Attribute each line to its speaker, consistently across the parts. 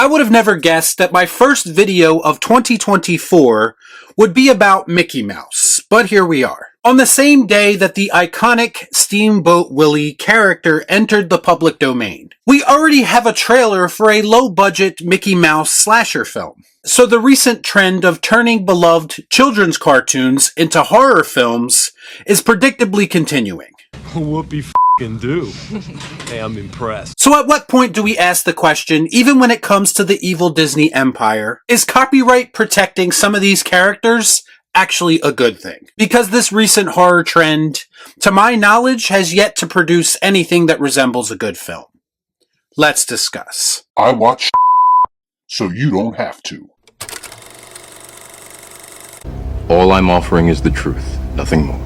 Speaker 1: I would have never guessed that my first video of 2024 would be about Mickey Mouse, but here we are. On the same day that the iconic Steamboat Willie character entered the public domain, we already have a trailer for a low-budget Mickey Mouse slasher film. So the recent trend of turning beloved children's cartoons into horror films is predictably continuing.
Speaker 2: Whoopie f***ing do. Hey, I'm impressed.
Speaker 1: So at what point do we ask the question, even when it comes to the evil Disney empire, is copyright protecting some of these characters actually a good thing? Because this recent horror trend, to my knowledge, has yet to produce anything that resembles a good film. Let's discuss.
Speaker 3: I watch so you don't have to.
Speaker 4: All I'm offering is the truth, nothing more.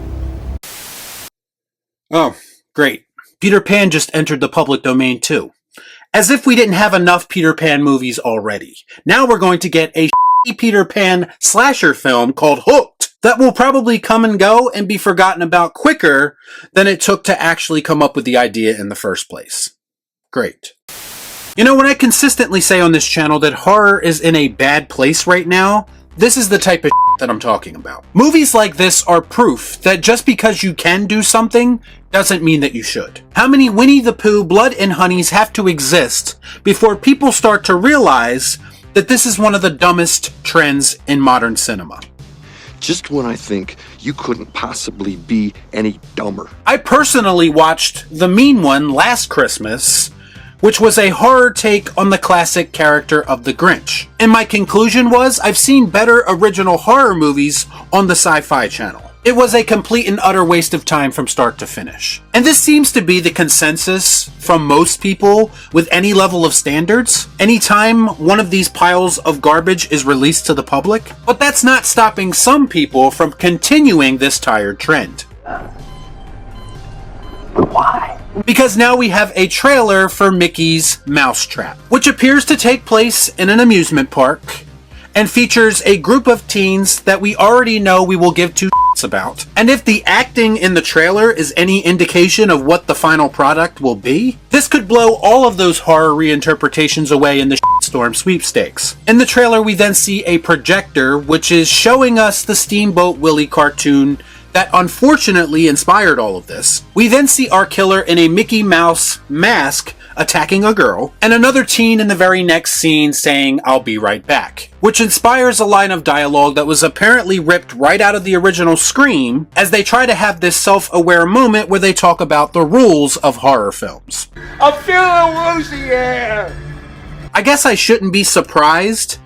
Speaker 1: Oh, great. Peter Pan just entered the public domain too. As if we didn't have enough Peter Pan movies already. Now we're going to get a Peter Pan slasher film called Hooked that will probably come and go and be forgotten about quicker than it took to actually come up with the idea in the first place. Great. You know, when I consistently say on this channel that horror is in a bad place right now, this is the type of that I'm talking about. Movies like this are proof that just because you can do something doesn't mean that you should. How many Winnie the Pooh blood and honeys have to exist before people start to realize that this is one of the dumbest trends in modern cinema?
Speaker 5: Just when I think you couldn't possibly be any dumber.
Speaker 1: I personally watched The Mean One last Christmas, which was a horror take on the classic character of the Grinch. And my conclusion was, I've seen better original horror movies on the Sci-Fi Channel. It was a complete and utter waste of time from start to finish. And this seems to be the consensus from most people with any level of standards, anytime one of these piles of garbage is released to the public. But that's not stopping some people from continuing this tired trend.
Speaker 6: Why?
Speaker 1: Because now we have a trailer for Mickey's Mousetrap, which appears to take place in an amusement park and features a group of teens that we already know we will give two shits about. And if the acting in the trailer is any indication of what the final product will be, this could blow all of those horror reinterpretations away in the shitstorm sweepstakes. In the trailer, we then see a projector, which is showing us the Steamboat Willie cartoon that unfortunately inspired all of this. We then see our killer in a Mickey Mouse mask attacking a girl, and another teen in the very next scene saying, "I'll be right back," which inspires a line of dialogue that was apparently ripped right out of the original Scream, as they try to have this self-aware moment where they talk about the rules of horror films.
Speaker 6: I'm feeling woozy here.
Speaker 1: I guess I shouldn't be surprised.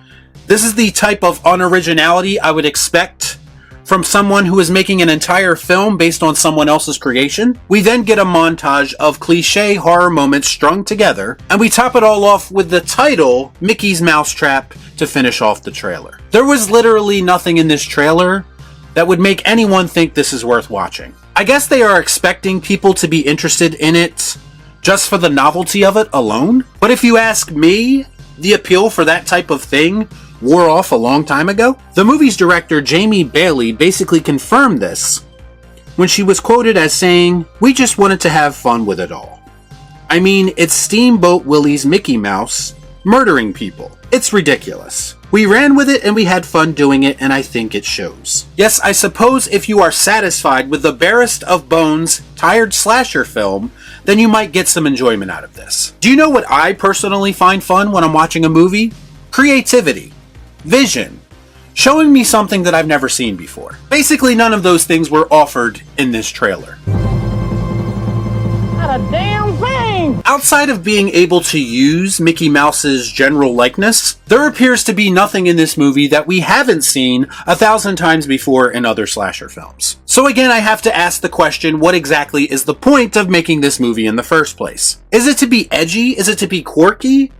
Speaker 1: This is the type of unoriginality I would expect from someone who is making an entire film based on someone else's creation. We then get a montage of cliche horror moments strung together, and we top it all off with the title, Mickey's Mousetrap, to finish off the trailer. There was literally nothing in this trailer that would make anyone think this is worth watching. I guess they are expecting people to be interested in it just for the novelty of it alone. But if you ask me, the appeal for that type of thing wore off a long time ago. The movie's director, Jamie Bailey, basically confirmed this when she was quoted as saying, "We just wanted to have fun with it all." I mean, it's Steamboat Willie's Mickey Mouse murdering people. It's ridiculous. We ran with it and we had fun doing it, and I think it shows. Yes, I suppose if you are satisfied with the barest of bones, tired slasher film, then you might get some enjoyment out of this. Do you know what I personally find fun when I'm watching a movie? Creativity. Vision. Showing me something that I've never seen before. Basically, none of those things were offered in this trailer.
Speaker 6: Not a damn thing!
Speaker 1: Outside of being able to use Mickey Mouse's general likeness, there appears to be nothing in this movie that we haven't seen 1,000 times before in other slasher films. So again, I have to ask the question, what exactly is the point of making this movie in the first place? Is it to be edgy? Is it to be quirky?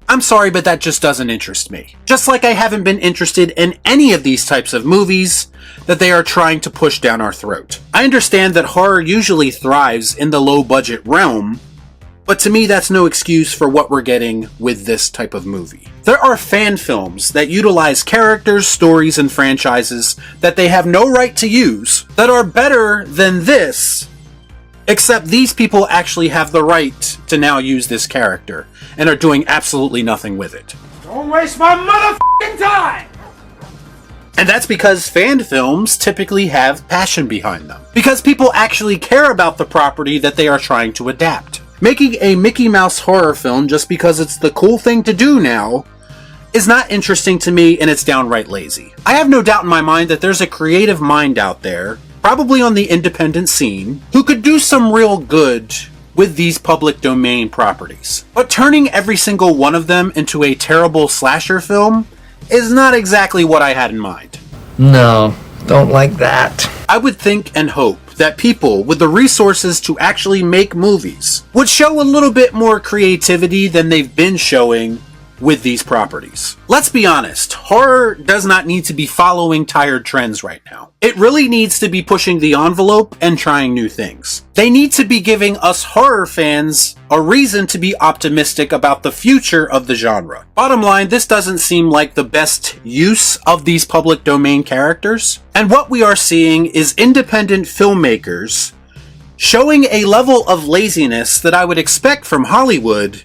Speaker 1: I'm sorry, but that just doesn't interest me. Just like I haven't been interested in any of these types of movies that they are trying to push down our throat. I understand that horror usually thrives in the low-budget realm, but to me that's no excuse for what we're getting with this type of movie. There are fan films that utilize characters, stories, and franchises that they have no right to use that are better than this, except these people actually have the right to now use this character and are doing absolutely nothing with it.
Speaker 6: Don't waste my motherfucking time!
Speaker 1: And that's because fan films typically have passion behind them. Because people actually care about the property that they are trying to adapt. Making a Mickey Mouse horror film just because it's the cool thing to do now is not interesting to me, and it's downright lazy. I have no doubt in my mind that there's a creative mind out there, probably on the independent scene, who could do some real good with these public domain properties. But turning every single one of them into a terrible slasher film is not exactly what I had in mind.
Speaker 7: No, don't like that.
Speaker 1: I would think and hope that people with the resources to actually make movies would show a little bit more creativity than they've been showing with these properties. Let's be honest, horror does not need to be following tired trends right now. It really needs to be pushing the envelope and trying new things. They need to be giving us horror fans a reason to be optimistic about the future of the genre. Bottom line, this doesn't seem like the best use of these public domain characters, and what we are seeing is independent filmmakers showing a level of laziness that I would expect from Hollywood,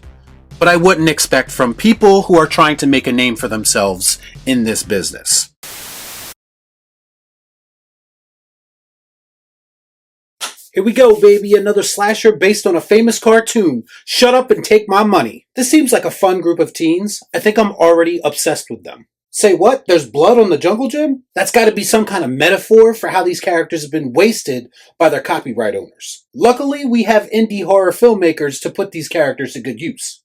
Speaker 1: but I wouldn't expect from people who are trying to make a name for themselves in this business. Here we go, baby, another slasher based on a famous cartoon. Shut up and take my money. This seems like a fun group of teens. I think I'm already obsessed with them. Say what? There's blood on the jungle gym? That's gotta be some kind of metaphor for how these characters have been wasted by their copyright owners. Luckily, we have indie horror filmmakers to put these characters to good use.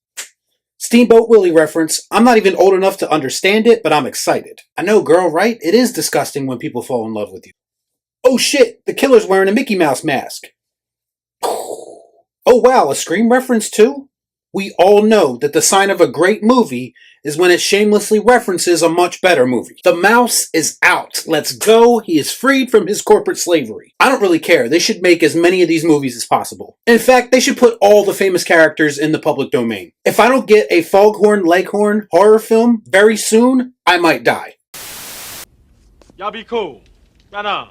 Speaker 1: Steamboat Willie reference. I'm not even old enough to understand it, but I'm excited. I know, girl, right? It is disgusting when people fall in love with you. Oh shit, the killer's wearing a Mickey Mouse mask. Oh wow, a Scream reference too? We all know that the sign of a great movie is when it shamelessly references a much better movie. The mouse is out. Let's go. He is freed from his corporate slavery. I don't really care. They should make as many of these movies as possible. In fact, they should put all the famous characters in the public domain. If I don't get a Foghorn Leghorn horror film very soon, I might die.
Speaker 2: Y'all be cool. Right on.